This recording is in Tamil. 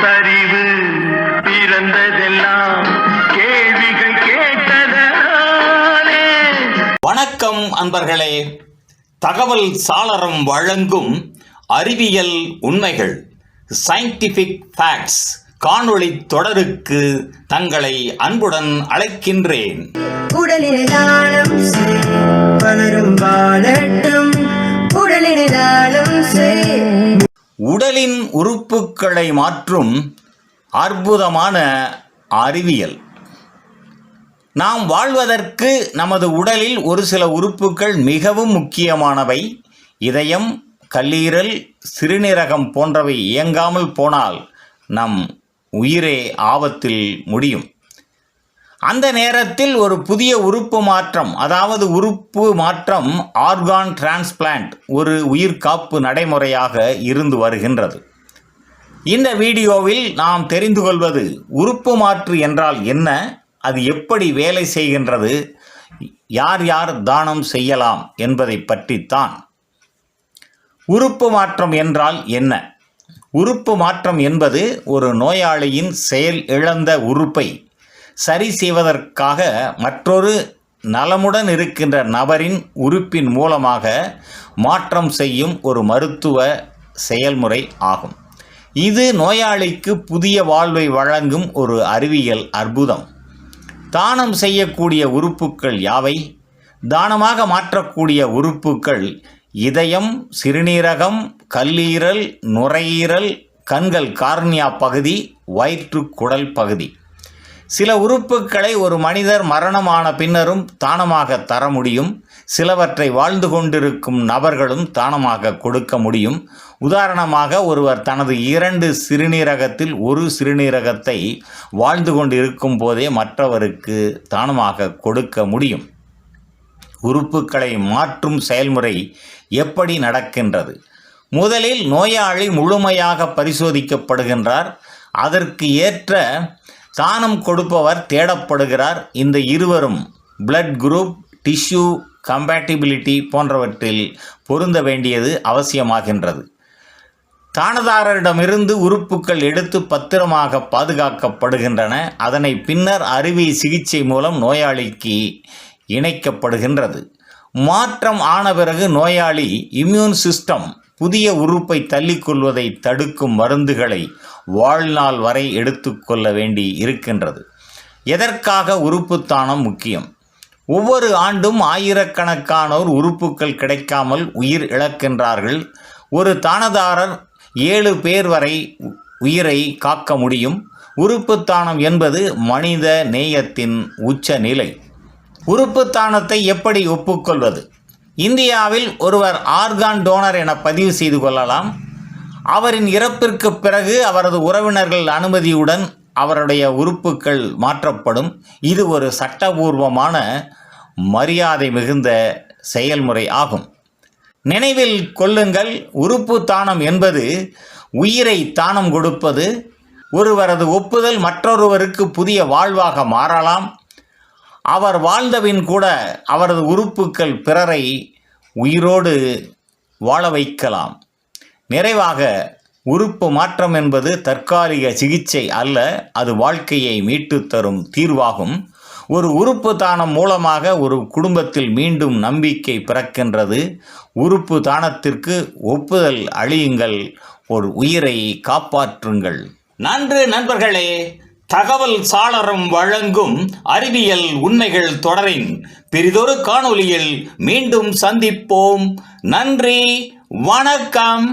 பகுத்தறிவு பிறந்ததெல்லாம் கேள்விகள் கேட்டதாலே. வணக்கம் அன்பர்களே. தகவல் சாளரம் வழங்கும் அறிவியல் உண்மைகள் சயின்டிபிக் ஃபேக்ட்ஸ் காணொளி தொடருக்கு தங்களை அன்புடன் அழைக்கின்றேன். உடலினை தானம் செய், வளரும் வாழட்டும். உடலினை தானம் செய். உடலின் உறுப்புகளை மாற்றும் அற்புதமான அறிவியல். நாம் வாழ்வதற்கு நமது உடலில் ஒரு சில உறுப்புகள் மிகவும் முக்கியமானவை. இதயம், கல்லீரல், சிறுநீரகம் போன்றவை இயங்காமல் போனால் நம் உயிரே ஆபத்தில் முடியும். அந்த நேரத்தில் ஒரு புதிய உறுப்பு மாற்றம், அதாவது உறுப்பு மாற்றம் ஆர்கான் டிரான்ஸ்பிளான்ட் ஒரு உயிர்காப்பு நடைமுறையாக இருந்து வருகின்றது. இந்த வீடியோவில் நாம் தெரிந்து கொள்வது உறுப்பு மாற்று என்றால் என்ன, அது எப்படி வேலை செய்கின்றது, யார் யார் தானம் செய்யலாம் என்பதை பற்றித்தான். உறுப்பு மாற்றம் என்றால் என்ன? உறுப்பு மாற்றம் என்பது ஒரு நோயாளியின் செயல் இழந்த உறுப்பை சரி செய்வதற்காக மற்றொரு நலமுடன் இருக்கின்ற நபரின் உறுப்பின் மூலமாக மாற்றம் செய்யும் ஒரு மருத்துவ செயல்முறை ஆகும். இது நோயாளிக்கு புதிய வாழ்வை வழங்கும் ஒரு அறிவியல் அற்புதம். தானம் செய்யக்கூடிய உறுப்புகள் யாவை? தானமாக மாற்றக்கூடிய உறுப்புகள் இதயம், சிறுநீரகம், கல்லீரல், நுரையீரல், கண்கள் கார்னியா பகுதி, வயிற்று குடல் பகுதி. சில உறுப்புகளை ஒரு மனிதர் மரணமான பின்னரும் தானமாக தர முடியும். சிலவற்றை வாழ்ந்து கொண்டிருக்கும் நபர்களும் தானமாக கொடுக்க முடியும். உதாரணமாக, ஒருவர் தனது 2 சிறுநீரகத்தில் ஒரு சிறுநீரகத்தை வாழ்ந்து கொண்டிருக்கும் போதே மற்றவருக்கு தானமாக கொடுக்க முடியும். உறுப்புகளை மாற்றும் செயல்முறை எப்படி நடக்கின்றது? முதலில் நோயாளி முழுமையாக பரிசோதிக்கப்படுகின்றார். அதற்கு ஏற்ற தானம் கொடுப்பவர் தேடப்படுகிறார். இந்த இருவரும் பிளட் குரூப், டிஷ்யூ கம்பேட்டிபிலிட்டி போன்றவற்றில் பொருந்த வேண்டியது அவசியமாகின்றது. தானதாரரிடமிருந்து உறுப்புகள் எடுத்து பத்திரமாக பாதுகாக்கப்படுகின்றன. அதனை பின்னர் அறுவை சிகிச்சை மூலம் நோயாளிக்கு இணைக்கப்படுகின்றது. மாற்றம் ஆன பிறகு நோயாளி இம்யூன் சிஸ்டம் புதிய உறுப்பை தள்ளிக்கொள்வதை தடுக்கும் மருந்துகளை வாழ்நாள் வரை எடுத்துக்கொள்ள வேண்டி இருக்கின்றது. எதற்காக உறுப்பு தானம் முக்கியம்? ஒவ்வொரு ஆண்டும் ஆயிரக்கணக்கானோர் உறுப்புகள் கிடைக்காமல் உயிர் இழக்கின்றார்கள். ஒரு தானதாரர் 7 பேர் வரை உயிரை காக்க முடியும். உறுப்பு தானம் என்பது மனித நேயத்தின் உச்ச நிலை. உறுப்பு தானத்தை எப்படி ஒப்புக்கொள்வது? இந்தியாவில் ஒருவர் ஆர்கான் டோனர் என பதிவு செய்து கொள்ளலாம். அவரின் இறப்பிற்கு பிறகு அவரது உறவினர்கள் அனுமதியுடன் அவருடைய உறுப்புகள் மாற்றப்படும். இது ஒரு சட்டபூர்வமான மரியாதை மிகுந்த செயல்முறை ஆகும். நினைவில் கொள்ளுங்கள், உறுப்பு தானம் என்பது உயிரை தானம் கொடுப்பது. ஒருவரது ஒப்புதல் மற்றொருவருக்கு புதிய வாழ்வாக மாறலாம். அவர் வாழ்ந்தபின் கூட அவரது உறுப்புகள் பிறரை உயிரோடு வாழ வைக்கலாம். நிறைவாக, உறுப்பு மாற்றம் என்பது தற்காலிக சிகிச்சை அல்ல, அது வாழ்க்கையை மீட்டு தரும் தீர்வாகும். ஒரு உறுப்பு தானம் மூலமாக ஒரு குடும்பத்தில் மீண்டும் நம்பிக்கை பிறக்கின்றது. உறுப்பு தானத்திற்கு ஒப்புதல் அளியுங்கள், ஒரு உயிரை காப்பாற்றுங்கள். நன்று நண்பர்களே. தகவல் சாளரம் வழங்கும் அறிவியல் உண்மைகள் தொடரின் பெரிதொரு காணொளியில் மீண்டும் சந்திப்போம். நன்றி, வணக்கம்.